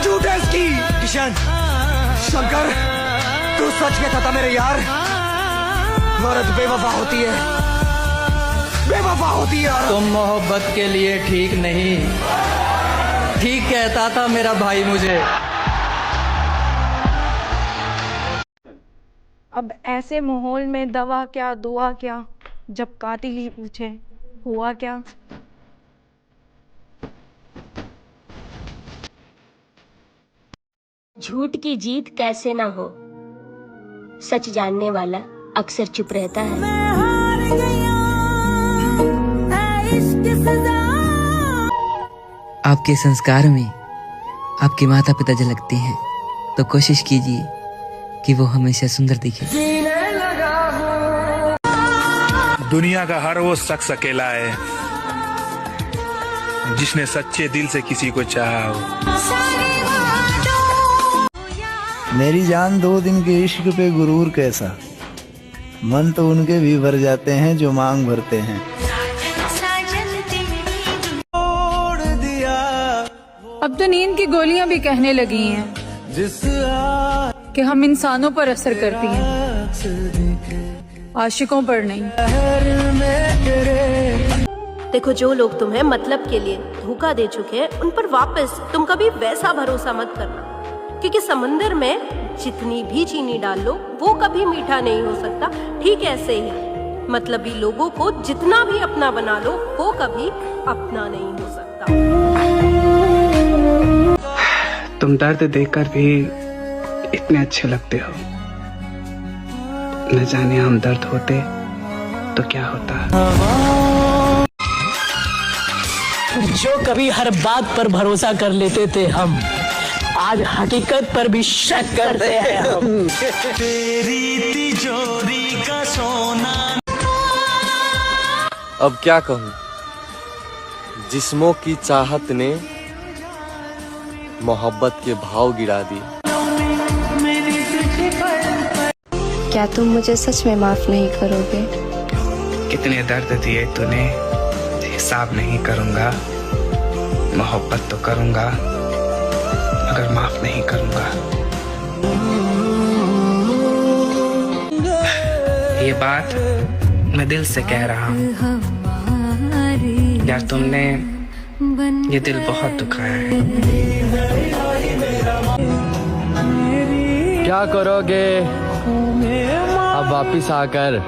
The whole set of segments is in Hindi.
झूठ है इसकी। किशन, शंकर, तू सच कहता था मेरे यार, औरत बेवफा होती है, बेवफा होती है। तुम मोहब्बत के लिए ठीक नहीं, ठीक कहता था मेरा भाई मुझे। अब ऐसे माहौल में दवा क्या दुआ क्या, जब कातिल ही पूछे हुआ क्या। झूठ की जीत कैसे ना हो, सच जानने वाला अक्सर चुप रहता है। आपके संस्कार में आपके माता पिता झलकते हैं, तो कोशिश कीजिए कि वो हमेशा सुंदर दिखे। दुनिया का हर वो शख्स अकेला है जिसने सच्चे दिल से किसी को चाहा हो। मेरी जान 2 दिन के इश्क पे गुरूर कैसा, मन तो उनके भी भर जाते हैं जो मांग भरते हैं। अब तो नींद की गोलियां भी कहने लगी हैं कि हम इंसानों पर असर करती हैं, आशिकों पर नहीं। देखो, जो लोग तुम्हें मतलब के लिए धोखा दे चुके हैं, उन पर वापस तुम कभी वैसा भरोसा मत करना, क्योंकि समंदर में जितनी भी चीनी डाल लो वो कभी मीठा नहीं हो सकता। ठीक ऐसे ही मतलबी लोगों को जितना भी अपना बना लो वो कभी अपना नहीं हो सकता। तुम दर्द देखकर भी इतने अच्छे लगते हो, न जाने हम दर्द होते तो क्या होता। जो कभी हर बात पर भरोसा कर लेते थे हम, आज हकीकत पर भी शक कर रहे हैं हम। तेरी तिजोरी का सोना। अब क्या कहूँ, जिस्मों की चाहत ने मोहब्बत के भाव गिरा दी। क्या तुम मुझे सच में माफ नहीं करोगे? कितने दर्द दिए तूने, हिसाब नहीं करूंगा। मोहब्बत तो करूंगा, मगर माफ नहीं करूंगा। ये बात मैं दिल से कह रहा हूँ यार, तुमने ये दिल बहुत दुखाया है। क्या करोगे अब वापिस आकर?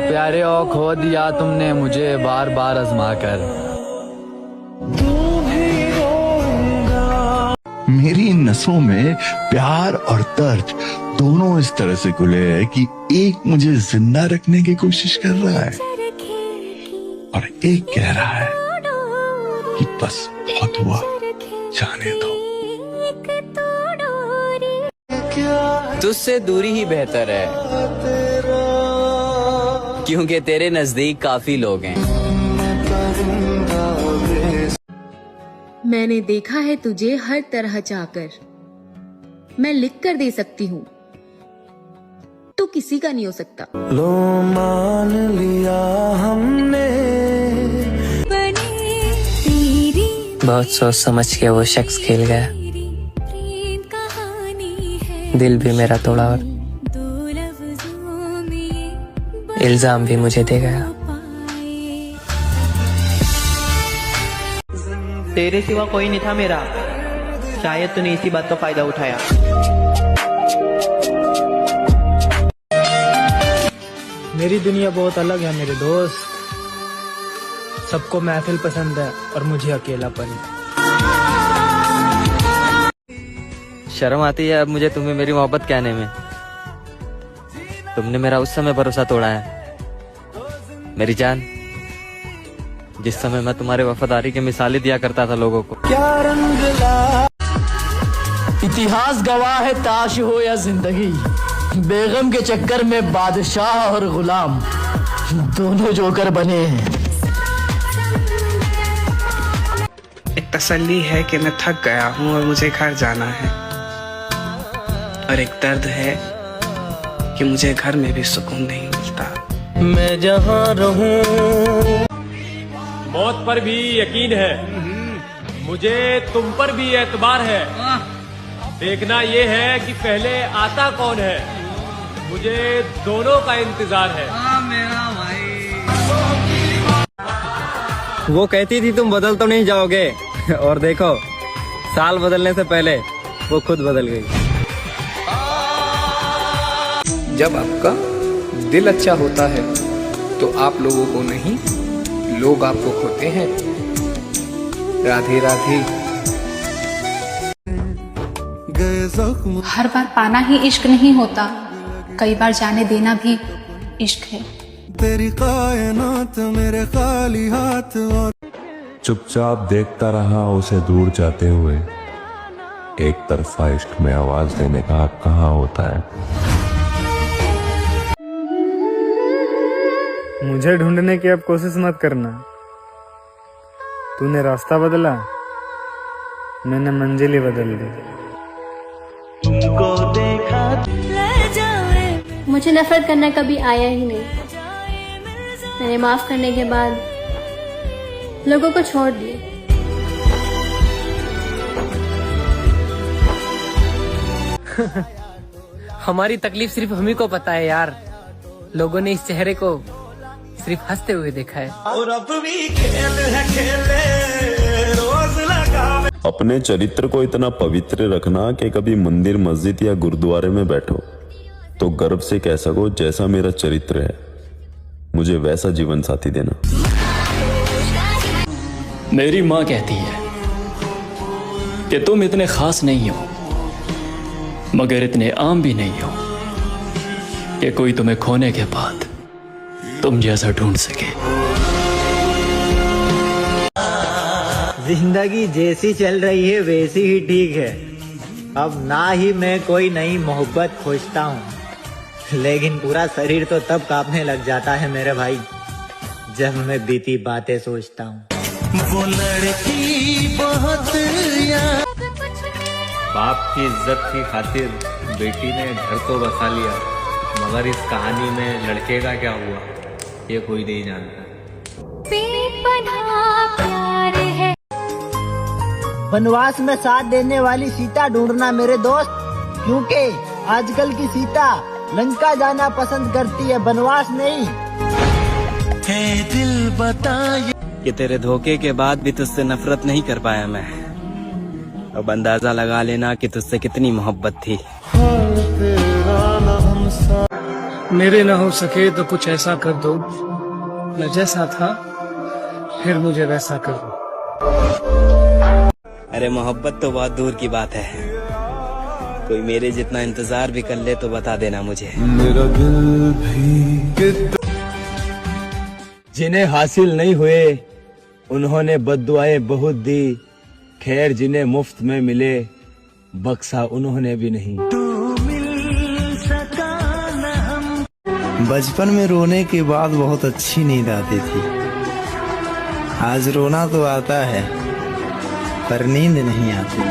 प्यारे ओ, खो दिया तुमने मुझे बार बार आजमा कर। मेरी नसों में प्यार और दर्द दोनों इस तरह से घुले हैं कि एक मुझे जिंदा रखने की कोशिश कर रहा है और एक कह रहा है कि बस बहुत हुआ, जाने दो। तुझसे दूरी ही बेहतर है, क्योंकि तेरे नजदीक काफी लोग हैं। मैंने देखा है तुझे हर तरह चाहकर, मैं लिख कर दे सकती हूँ, तो किसी का नहीं हो सकता। लो मान लिया हमने। बहुत सोच समझ के वो शख्स खेल गया, दिल भी मेरा तोड़ा और इल्जाम भी मुझे दे गया। तेरे सिवा कोई नहीं था मेरा, शायद तूने इसी बात का फायदा उठाया। मेरी दुनिया बहुत अलग है मेरे दोस्त, सबको महफिल पसंद है और मुझे अकेलापन। शर्म आती है अब मुझे तुम्हें मेरी मोहब्बत कहने में। तुमने मेरा उस समय भरोसा तोड़ा है मेरी जान, जिस समय मैं तुम्हारे वफादारी की मिसालें दिया करता था लोगों को। क्या रंग ला। इतिहास गवाह है, ताश हो या जिंदगी, बेगम के चक्कर में बादशाह और गुलाम दोनों जोकर बने हैं। एक तसल्ली है कि मैं थक गया हूँ और मुझे घर जाना है, और एक दर्द है कि मुझे घर में भी सुकून नहीं मिलता। मैं जहाँ रहूं। मौत पर भी यकीन है, मुझे तुम पर भी एतबार है, देखना ये है कि पहले आता कौन है। मुझे दोनों का इंतजार है। मेरा भाई। वो कहती थी तुम बदल तो नहीं जाओगे, और देखो साल बदलने से पहले वो खुद बदल गई। जब आपका दिल अच्छा होता है तो आप लोगों को नहीं, लोग आपको खोते हैं। राधे राधे। हर बार पाना ही इश्क नहीं होता, कई बार जाने देना भी इश्क है। तेरी कायनात मेरे खाली हाथ और चुपचाप देखता रहा उसे दूर जाते हुए। एक तरफा इश्क में आवाज देने का हक कहाँ होता है। मुझे ढूंढने की अब कोशिश मत करना। तूने रास्ता बदला, मैंने मंजिल ही बदल दी। तुमको देखा मुझे नफरत करना कभी आया ही नहीं। मैंने माफ करने के बाद लोगों को छोड़ दिया। हमारी तकलीफ सिर्फ हम ही को पता है यार। लोगों ने इस चेहरे को सिर्फ हंसते हुए देखा है। और अब भी खेल है खेले रोज लगा। अपने चरित्र को इतना पवित्र रखना कि कभी मंदिर मस्जिद या गुरुद्वारे में बैठो तो गर्व से कह सको जैसा मेरा चरित्र है, मुझे वैसा जीवन साथी देना। मेरी माँ कहती है कि तुम इतने खास नहीं हो, मगर इतने आम भी नहीं हो कि कोई तुम्हें खोने के बाद तुम जैसा ढूंढ सके। जिंदगी जैसी चल रही है वैसी ही ठीक है। अब ना ही मैं कोई नई मोहब्बत खोजता हूँ, लेकिन पूरा शरीर तो तब कांपने लग जाता है मेरे भाई, जब मैं बीती बातें सोचता हूँ। वो लड़की बहुत याद। बाप की इज्जत की खातिर बेटी ने घर तो बसा लिया, मगर इस कहानी में लड़के का क्या हुआ ये कोई नहीं जानता। वनवास में साथ देने वाली सीता ढूंढना मेरे दोस्त, क्योंकि आजकल की सीता लंका जाना पसंद करती है, वनवास नहीं। है दिल बता कि तेरे धोखे के बाद भी तुझसे नफरत नहीं कर पाया मैं। अब अंदाजा लगा लेना कि तुझसे कितनी मोहब्बत थी। मेरे न हो सके तो कुछ ऐसा कर दो, मैं जैसा था फिर मुझे वैसा कर दो। अरे मोहब्बत तो बहुत दूर की बात है, कोई मेरे जितना इंतजार भी कर ले तो बता देना मुझे। मेरा दिल भी जिन्हें हासिल नहीं हुए उन्होंने बद्दुआएं बहुत दी, खैर जिन्हें मुफ्त में मिले बख्शा उन्होंने भी नहीं। बचपन में रोने के बाद बहुत अच्छी नींद आती थी, आज रोना तो आता है पर नींद नहीं आती।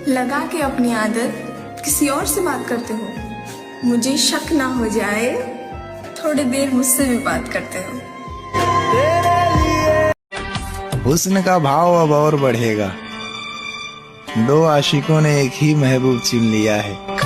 लगा के अपनी आदत किसी और से बात करते हो, मुझे शक ना हो जाए थोड़ी देर मुझसे भी बात करते हो। हुस्न का भाव अब और बढ़ेगा, दो आशिकों ने एक ही महबूब चुन लिया है।